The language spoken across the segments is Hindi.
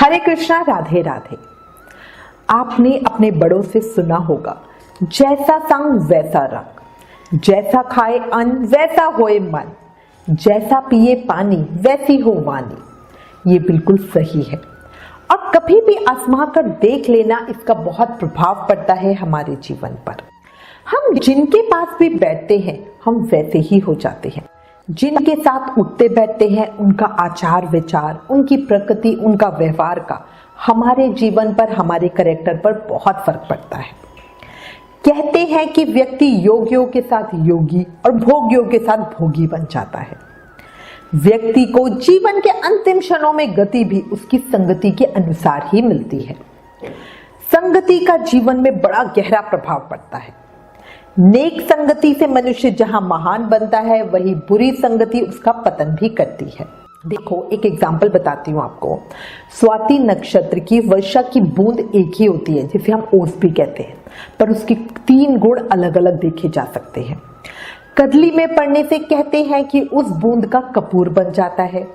हरे कृष्णा, राधे राधे। आपने अपने बड़ों से सुना होगा, जैसा संग वैसा रंग, जैसा खाए अन्न वैसा होए मन, जैसा पिए पानी वैसी हो वाणी। ये बिल्कुल सही है और कभी भी आजमा कर देख लेना, इसका बहुत प्रभाव पड़ता है हमारे जीवन पर। हम जिनके पास भी बैठते हैं हम वैसे ही हो जाते हैं। जिनके साथ उठते बैठते हैं उनका आचार विचार, उनकी प्रकृति, उनका व्यवहार का हमारे जीवन पर, हमारे कैरेक्टर पर बहुत फर्क पड़ता है। कहते हैं कि व्यक्ति योगियों के साथ योगी और भोगियों के साथ भोगी बन जाता है। व्यक्ति को जीवन के अंतिम क्षणों में गति भी उसकी संगति के अनुसार ही मिलती है। संगति का जीवन में बड़ा गहरा प्रभाव पड़ता है। नेक संगति से मनुष्य जहां महान बनता है, वही बुरी संगति उसका पतन भी करती है। देखो, एक एग्जाम्पल बताती हूँ आपको। स्वाति नक्षत्र की वर्षा की बूंद एक ही होती है, जिसे हम ओस भी कहते हैं, पर उसके 3 गुण अलग अलग देखे जा सकते हैं। कदली में पड़ने से कहते हैं कि उस बूंद का कपूर बन जाता है,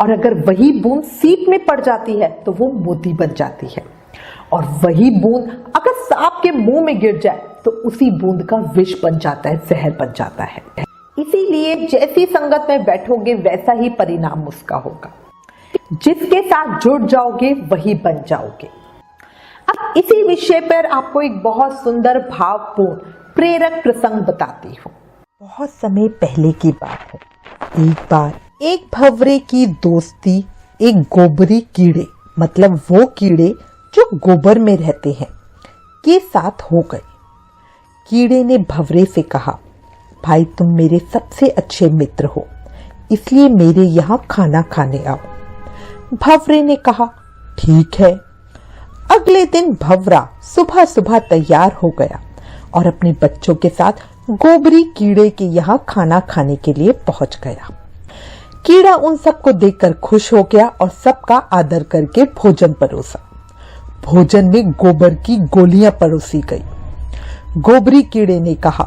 और अगर वही बूंद सीप में पड़ जाती है तो वो मोती बन जाती है, और वही बूंद अगर सांप के मुंह में गिर जाए तो उसी बूंद का विष बन जाता है, जहर बन जाता है। इसीलिए जैसी संगत में बैठोगे वैसा ही परिणाम उसका होगा। जिसके साथ जुड़ जाओगे वही बन जाओगे। अब इसी विषय पर आपको एक बहुत सुंदर, भावपूर्ण, प्रेरक प्रसंग बताती हूँ। बहुत समय पहले की बात है। एक बार एक भंवरे की दोस्ती एक गोबरी कीड़े, मतलब वो कीड़े जो गोबर में रहते हैं, के साथ हो गई। कीड़े ने भंवरे से कहा, भाई तुम मेरे सबसे अच्छे मित्र हो, इसलिए मेरे यहाँ खाना खाने आओ। भंवरे ने कहा, ठीक है। अगले दिन भंवरा सुबह सुबह तैयार हो गया और अपने बच्चों के साथ गोबरी कीड़े के यहाँ खाना खाने के लिए पहुंच गया। कीड़ा उन सबको देखकर खुश हो गया और सबका आदर करके भोजन परोसा। भोजन में गोबर की गोलियां परोसी गई। गोबरी कीड़े ने कहा,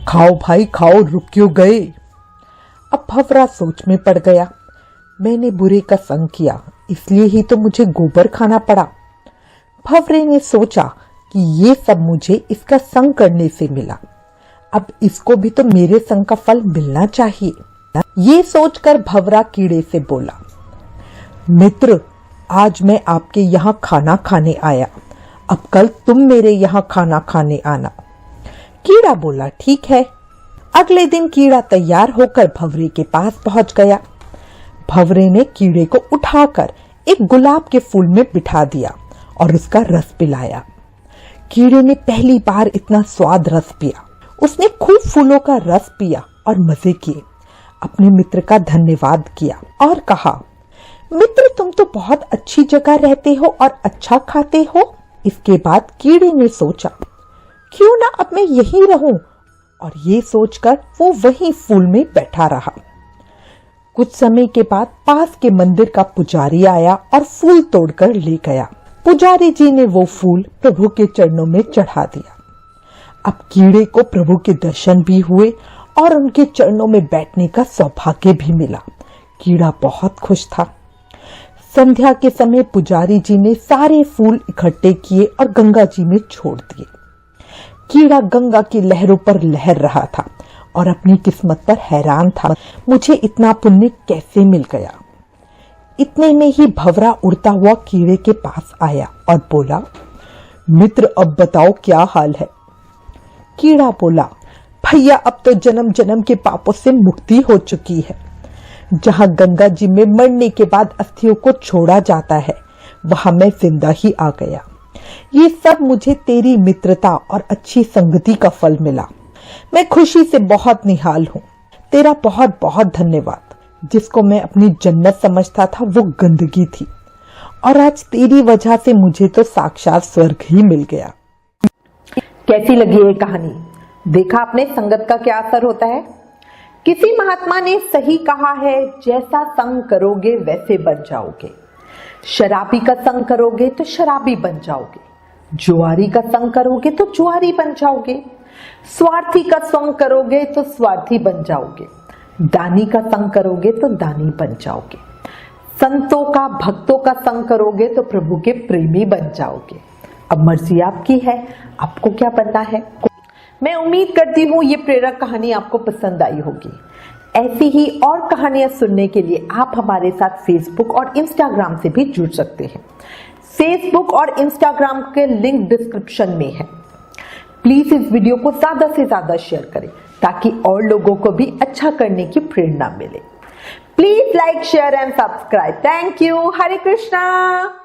खाओ भाई खाओ, रुक क्यों गए। अब भंवरा सोच में पड़ गया, मैंने बुरे का संग किया, इसलिए ही तो मुझे गोबर खाना पड़ा। भंवरे ने सोचा कि ये सब मुझे इसका संग करने से मिला, अब इसको भी तो मेरे संग का फल मिलना चाहिए। ये सोचकर भंवरा कीड़े से बोला, मित्र, आज मैं आपके यहाँ खाना खाने आया, अब कल तुम मेरे यहाँ खाना खाने आना। कीड़ा बोला, ठीक है। अगले दिन कीड़ा तैयार होकर भंवरे के पास पहुंच गया। भंवरे ने कीड़े को उठाकर एक गुलाब के फूल में बिठा दिया और उसका रस पिलाया। कीड़े ने पहली बार इतना स्वाद रस पिया। उसने खूब फूलों का रस पिया और मजे किए। अपने मित्र का धन्यवाद किया और कहा, मित्र तुम तो बहुत अच्छी जगह रहते हो और अच्छा खाते हो। इसके बाद कीड़े ने सोचा, क्यों ना अब मैं यहीं रहूं, और ये सोचकर वो वहीं फूल में बैठा रहा। कुछ समय के बाद पास के मंदिर का पुजारी आया और फूल तोड़कर ले गया। पुजारी जी ने वो फूल प्रभु के चरणों में चढ़ा दिया। अब कीड़े को प्रभु के दर्शन भी हुए और उनके चरणों में बैठने का सौभाग्य भी मिला। कीड़ा बहुत खुश था। संध्या के समय पुजारी जी ने सारे फूल इकट्ठे किए और गंगा जी में छोड़ दिए। कीड़ा गंगा की लहरों पर लहर रहा था और अपनी किस्मत पर हैरान था, मुझे इतना पुण्य कैसे मिल गया। इतने में ही भंवरा उड़ता हुआ कीड़े के पास आया और बोला, मित्र अब बताओ क्या हाल है। कीड़ा बोला, भैया अब तो जन्म जन्म के पापों से मुक्ति हो चुकी है। जहाँ गंगा जी में मरने के बाद अस्थियों को छोड़ा जाता है, वहां मैं जिंदा ही आ गया। ये सब मुझे तेरी मित्रता और अच्छी संगति का फल मिला। मैं खुशी से बहुत निहाल हूँ। तेरा बहुत बहुत धन्यवाद। जिसको मैं अपनी जन्नत समझता था वो गंदगी थी, और आज तेरी वजह से मुझे तो साक्षात स्वर्ग ही मिल गया। कैसी लगी ये कहानी? देखा आपने संगत का क्या असर होता है। किसी महात्मा ने सही कहा है, जैसा संग करोगे वैसे बन जाओगे। शराबी का संग करोगे तो शराबी बन जाओगे, जुआरी का संग करोगे तो जुआरी बन जाओगे, स्वार्थी का संग करोगे तो स्वार्थी बन जाओगे, दानी का संग करोगे तो दानी बन जाओगे। संतों का भक्तों का संग करोगे तो प्रभु के प्रेमी बन जाओगे। अब मर्जी आपकी है, आपको क्या बनना है। मैं उम्मीद करती हूँ ये प्रेरक कहानी आपको पसंद आई होगी। ऐसी ही और कहानियां सुनने के लिए आप हमारे साथ फेसबुक और इंस्टाग्राम से भी जुड़ सकते हैं। फेसबुक और इंस्टाग्राम के लिंक डिस्क्रिप्शन में है। प्लीज इस वीडियो को ज्यादा से ज्यादा शेयर करें ताकि और लोगों को भी अच्छा करने की प्रेरणा मिले। Please like, share and subscribe. Thank you. Hare Krishna.